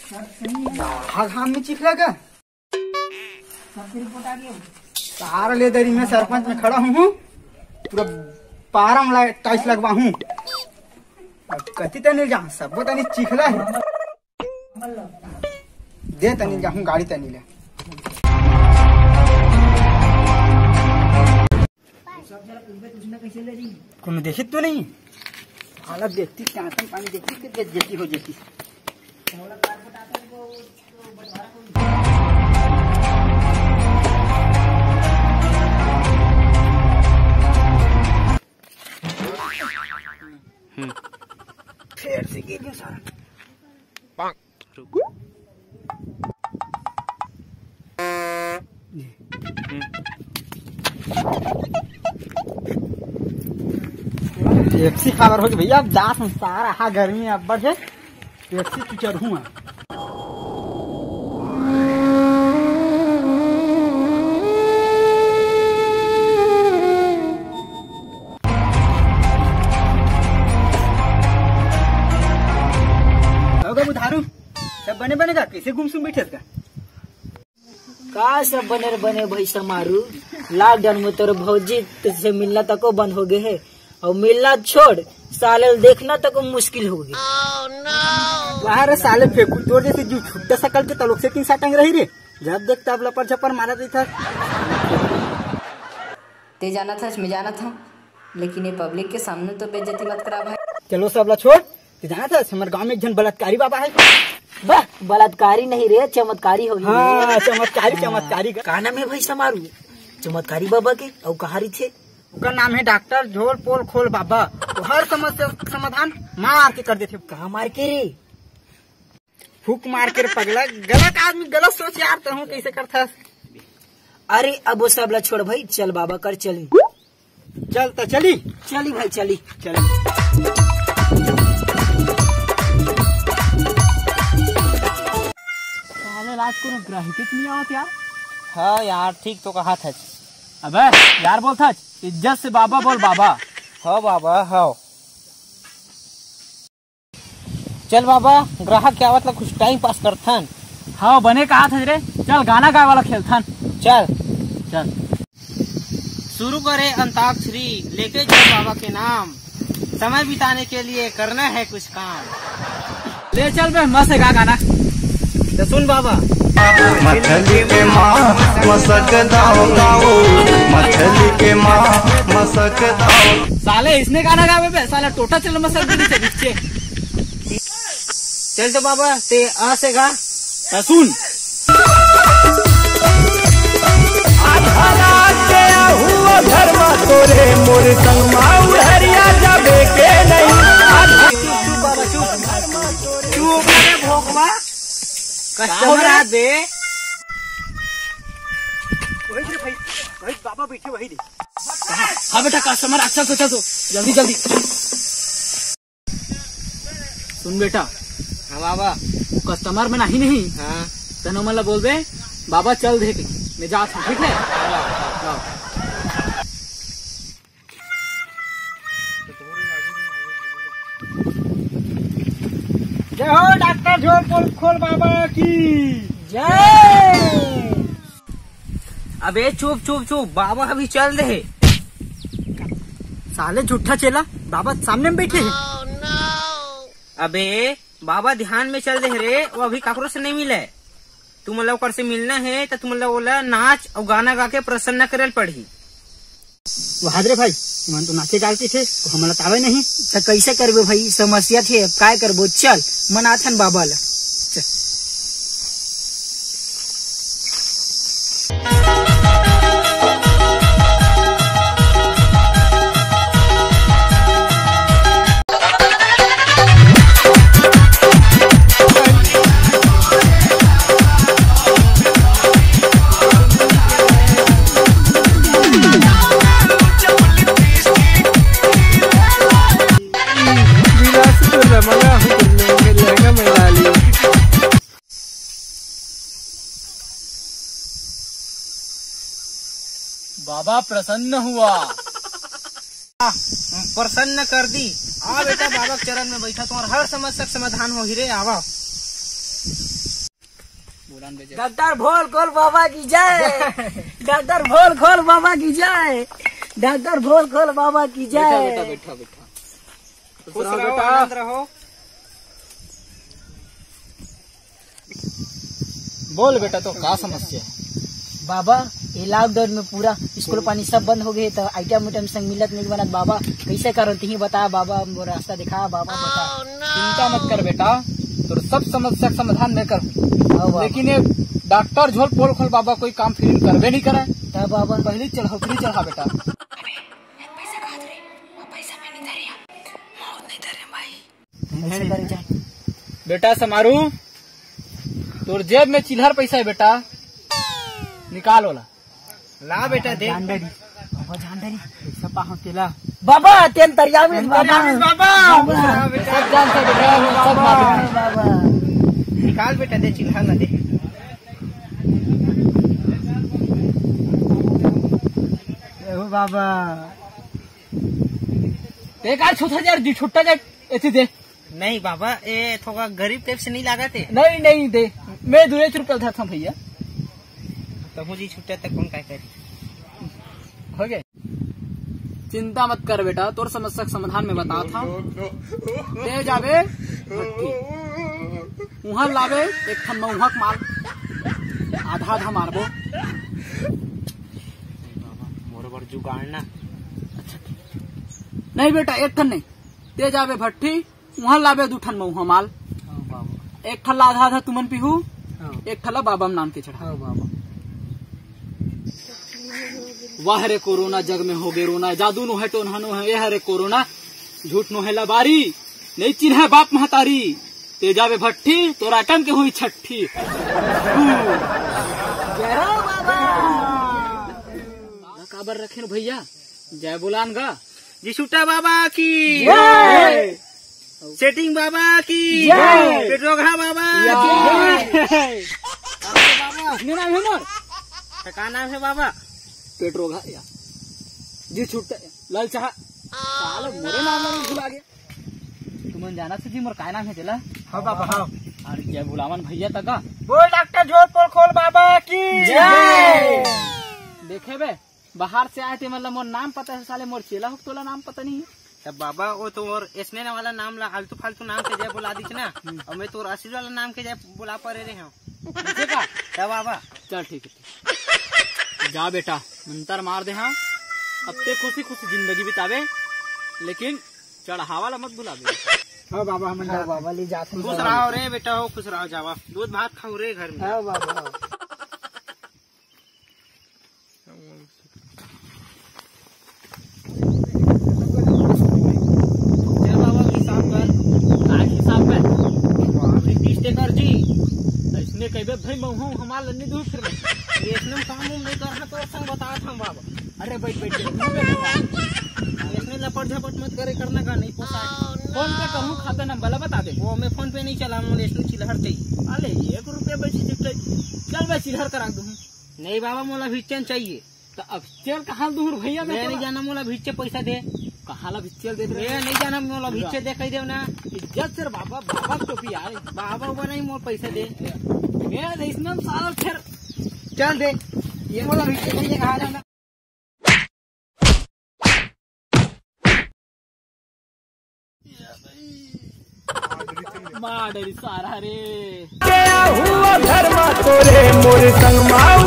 घाम में चिखला का तार ले दरी में सरपंच में खड़ा हूँ पूरा पारम टाइस लगवा हूँ कति तनी जा सब तनी चिखला है दे तनी जाऊँ गाड़ी तनी ले कौन देखित तो नहीं हालत देखती क्या पानी देखती देती हो जाती फिर से गिर सारा टैक्सी खबर हो भैया अब जा सारा हा गर्मी अब बढ़े टैक्सी की चढ़ू उधारू सब बने बनेगा कैसे गुमसुम बैठे का सब बने भाई समारू लॉकडाउन में तोर भौजी से मिलना तक बंद हो गए है और मिलना छोड़ साले देखना तक मुश्किल हो गई बाहर साले फेंकू तोड़ जैसे जो छुट्टा सकल के तलोक से 3 साल टंग रही रे जब देखता अब लपर झपर मारा दी था ते जाना था मैं जाना था लेकिन ये पब्लिक के सामने तो बेइज्जती मत करा भाई। चलो सब ला छोड़ ते जाना था हमारे गांव में एक जन बलात्कारी बाबा है वाह बलात्कारी नहीं रे चमत्कारी हो हाँ, चमत्कारी का नाम है भाई समारू चमत्कारी बाबा के और कहारी थे उसका नाम है डॉक्टर झोल पोल खोल बाबा तो हर समस्या समाधान मार के कर देते कहाँ मार के रे फूक मार के पगला गलत आदमी गलत सोच यार तो हूँ कैसे करता अरे अब वो सब ला छोड़ भाई चल बाबा कर चली चल तो चली भाई चली रात को ग्राहिक नहीं आवत यार हाँ यार ठीक तो कहा था अबे यार बोल था इज्जत से बाबा बोल बाबा हाँ बाबा हाँ चल बाबा ग्राहक क्या मतलब कुछ टाइम पास करथन हाँ बने कहा था रे चल गाना गाए वाला खेलथन चल शुरू करे अंताक्षरी लेके चल बाबा के नाम समय बिताने के लिए करना है कुछ काम ले चल बे मस्त गा गाना तो सुन बाबा मछली के माँ मसक दाओ गाओ मछली के माँ मसक दाओ साले इसने गाना गावे बे साला टोटा चल मसक दी नीचे चल तो बाबा ते आ से गा तो सुन धर्मा तोरे मोर संगमा उहरिया जाबे के नहीं चुप रे भोकवा कस्टमर आ दे वही रे भाई बाबा बैठे वही रे हाँ बेटा कस्टमर अच्छा तो चल तो जल्दी सुन बेटा हाँ बाबा कस्टमर में नहीं हाँ तनो मतलब बोल दे बाबा चल देख मैं जाता हूँ ठीक है जय हो डॉक्टर झोल पोल खोल बाबा की जय अबे चुप बाबा अभी चल दे साले झूठा चेला बाबा सामने में बैठे हैं अबे बाबा ध्यान में चल दे रे वो अभी काकरो से नहीं मिले तू मतलब ओकर से मिलना है तो तू मतलब बोला नाच और गाना गा के प्रसन्न करल पड़ी वो हाजरे भाई तुम तो नाचे गालती थे तो हमारा तावे नहीं तो कैसे करबे भाई समस्या थे काय करबो चल मनाथन बाबा ला बाबा प्रसन्न हुआ प्रसन्न कर दी आ बेटा बाबा के चरण में बैठा तुम्हारा हर समस्या का समाधान हो ही रे आवा डॉक्टर भोल खोल बाबा की जय। डॉक्टर भोल खोल बाबा की जय। डॉक्टर भोल खोल बाबा की जय। बैठा खुश रहो, आनंद रहो। बोल बेटा, तो क्या समस्या है? बाबा ये लॉकडाउन में पूरा स्कूल पानी सब बंद हो गए, तो आइटम उटम संग मिलत नहीं बनत बाबा, कैसे करो ही बता बाबा, वो रास्ता दिखा बाबा बता। चिंता मत कर बेटा, तो सब समस्या का समाधान मैं कर, लेकिन ये डॉक्टर झोल पोल खोल बाबा कोई काम फिर करवे नहीं करे। तब बाबा पहले चढ़ा बेटा। बेटा समारू, तोर जेब में चिल्हर पैसा है बेटा, निकाल वाला। ला बेटा दे। पैसा पाहो तेला बाबा, तेन तरिया में बाबा। सब जानते बेटा, सब मालूम है। बाबा निकाल बेटा दे, चिल्हा ना दे। बाबा एक आठ छुट्टा जाए ऐसे दे। नहीं बाबा, ये थोड़ा गरीब टाइप से नहीं लगा थे। नहीं दे, मैं 2 रुपया था भैया। तब जी छुट्टा तक कौन क्या करी। हो गया, चिंता मत कर बेटा, तोर समस्या का समाधान में बता था। ले जावे वहाँ लावे एक ठन वहाँ माल आधा मारबो। मोर जुगाड़ना। नहीं बेटा, एक ठन नहीं, ते जावे भट्टी वहाँ लावे 2 ठन मऊहा माल। एक ठल्ला आधा तुमन पीहू, एक ठल्ला बाबा नाम के चढ़ा। वाह रे कोरोना, जग में हो गे रोना, जादू नो है टोना नो है, ये रे कोरोना, झूठ नो है लबारी, नहीं चिन्ह बाप महतारी, ते जावे भट्टी तो राटन के हुई छठी। काबर रखे न भैया, जय बुलान गा। जी छुट्टा बाबा की जय। सेटिंग बाबा की जय। पेट्रोघा बाबा जय। नाम है मोर, का नाम है बाबा? पेट्रोघा या जी छुट्टा लाल चाह साला मोरे नाम में भुला गया। तुमन जाना से जी मोर काय नाम है तेला? हाँ बाबा हाँ। अरे जय बुलावन भैया तका। बोल डॉक्टर झोल पोल खोल बाबा की जय। देखे बे, बाहर से आए थे, मतलब मोर नाम पता है, साले मोर चेला हो तोला नाम पता नहीं है। तब बाबा वो तो और इसने ना वाला नाम ला आलतू फालतू नाम के जय बुला दी ना, और मैं तो असली वाला नाम के जय बुला पा रहे हूँ। तब बाबा चल ठीक है, जा बेटा मंतर मार दे। हाँ अब ते खुशी खुशी जिंदगी बितावे, लेकिन चढ़ावा ला मत भुला दे। हाँ बाबा हम बाबा ले जाते खुश रहो रे बेटा, हो खुश रहो, जावा दूध भात खाओ रे घर में। हाँ बाबा। चल बाबा हिसाब कर। आज हिसाब में 30 टेकर जी। इसने कही भाई मैं हमारा लन्नी दूर फिर इसने काम नहीं करना तो संग बता था बाबा। अरे बैठ इसने लपट झपट मत करे, करना का नहीं पोसा। फोन पे कहूँ खाता नंबर बता दे। वो मैं फोन पे नहीं चला, इसने चिल्हर चाहिए। अरे 1 रुपया बची चल मैं चिल्हर करा दूँ। नहीं बाबा, मोला भिच्चन चाहिए। तो अब चल कहाँ दूर भैया, मैं नहीं जाना, मोला भिच्चे पैसा दे। कहाँ ला भिच्चल दे मैं नहीं जाना, मोला भिच्चे दे कही दे ना। इज्जत से बाबा बाबा टोपी आए, बाबा उबा नहीं, मोर पैसा दे। मैं इसमें सारा फिर चल दे, ये मोला भिच्चे कही दे, कहा जाना। माँ डरी सारा रे हुआ धर्मा तोरे मोर संग माऊ